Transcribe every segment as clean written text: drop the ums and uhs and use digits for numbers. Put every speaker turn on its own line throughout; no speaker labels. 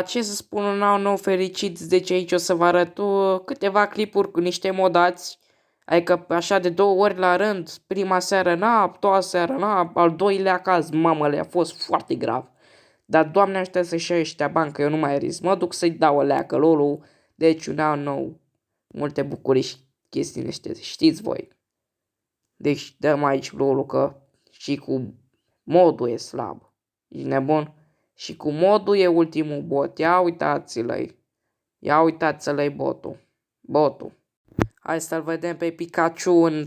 Ce să spun, un an nou fericit, deci aici o să vă arăt câteva clipuri cu niște modați, adică așa de 2 ori la rând, prima seară n-a, a doua seară n-a, al doilea caz, mamă, le-a fost foarte grav. Dar Doamne ajută să-și ia ăștia bani, că eu nu mai risc, mă duc să-i dau o leacă lolu, deci un an nou, multe bucurii și chestii ăștia, știți voi. Deci dăm aici lolu că și cu modul e slab, ești nebun? Și cu modul e ultimul bot. Ia uitați-l-i. Ia uitați-l-i botul. Hai să-l vedem pe Pikachu în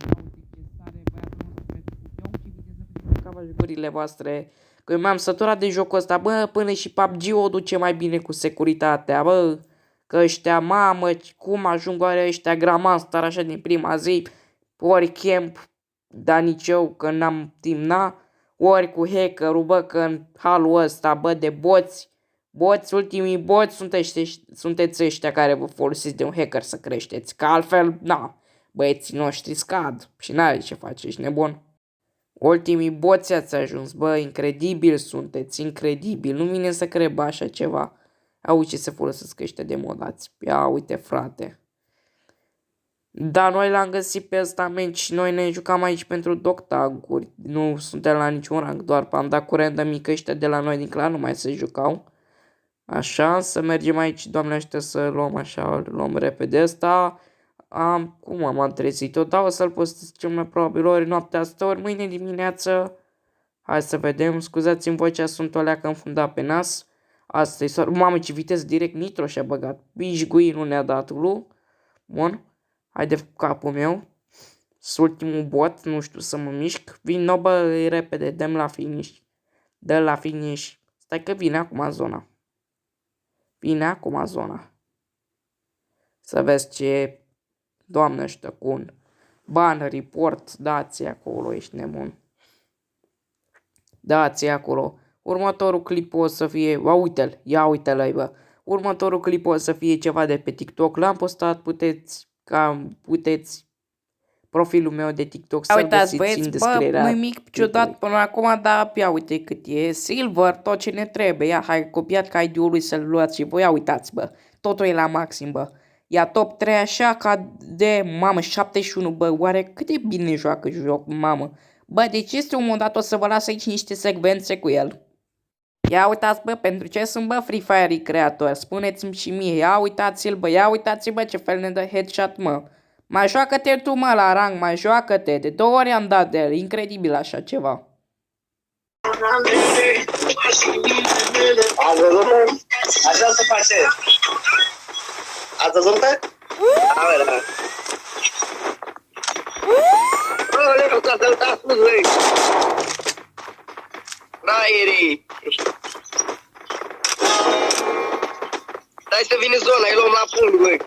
jucurile voastre. Că eu m-am săturat de jocul ăsta. Bă, până și PUBG o duce mai bine cu securitatea. Bă, că ăștia, mamă, cum ajung oare ăștia Grandmaster așa din prima zi. Ori camp, dar nici eu că n-am timp, na. Ori cu hackerul, bă, că în halul ăsta, bă, de boți, ultimii boți sunteți ăștia care vă folosiți de un hacker să creșteți, că altfel, na, băieții noștri scad și n-are ce face, ești nebun. Ultimii boți ați ajuns, bă, incredibil sunteți, incredibil, nu vine să cred, bă, așa ceva. Au ce se folosesc ăștia de modați, ia uite, frate. Da, noi l-am găsit pe ăsta, men, și noi ne jucam aici pentru doctaguri. Nu suntem la niciun rang, doar am dat curent de mică ăștia de la noi din clan, nu mai se jucau. Așa, să mergem aici, Doamne ajută să luăm așa, luăm repede ăsta. Cum am trezit-o? Da, o să-l postez cel mai probabil ori noaptea asta, ori mâine dimineață. Hai să vedem, scuzați-mi vocea, sunt o leacă înfundat pe nas. Asta e soar, mamă, ce viteză direct nitro și-a băgat. Bișgui nu ne-a dat, lu. Bun. Hai de capul meu. Sunt ultimul bot, nu știu să mă mișc. Vin, bă, repede, dăm la finish. Dă la finish. Stai că vine acum zona. Vine acum zona. Să vezi ce... Doamne ăștia cu un ban, report, dați acolo, ești nebun. Dați acolo. Următorul clip o să fie... Uite-l, ia uite-l, bă. Următorul clip o să fie ceva de pe TikTok. L-am postat, puteți profilul meu de TikTok să-l găsiți în descrierea. Bă, nimic ciudat până acum, dar ia uite cât e. Silver, tot ce ne trebuie. Ia, hai, copiat ca ID-ul lui să-l luați și voi. Ia uitați, bă. Totul e la maxim, bă. Ia top 3 așa ca de, mamă, 71, bă. Oare cât de bine joacă joc, mamă. Bă, deci este un moment dat, o să vă las aici niște secvențe cu el. Ia uitați, bă, pentru ce sunt, bă, Free Fire creator. Spuneți-mi și mie. Ia uitați-l, bă. Ia uitați-bă ce fel ne dă headshot, mă. Mai joacă-te tu, mă, la rang, mai joacă-te. De 2 ori am dat de el, incredibil așa ceva.
Ați văzut-o? Așa se face. Ați văzut-o? A ver, a ver. Aoleu, s-a săltat sus, băi. Fraierii. Stai să vine zona, îi luăm la fund, băi.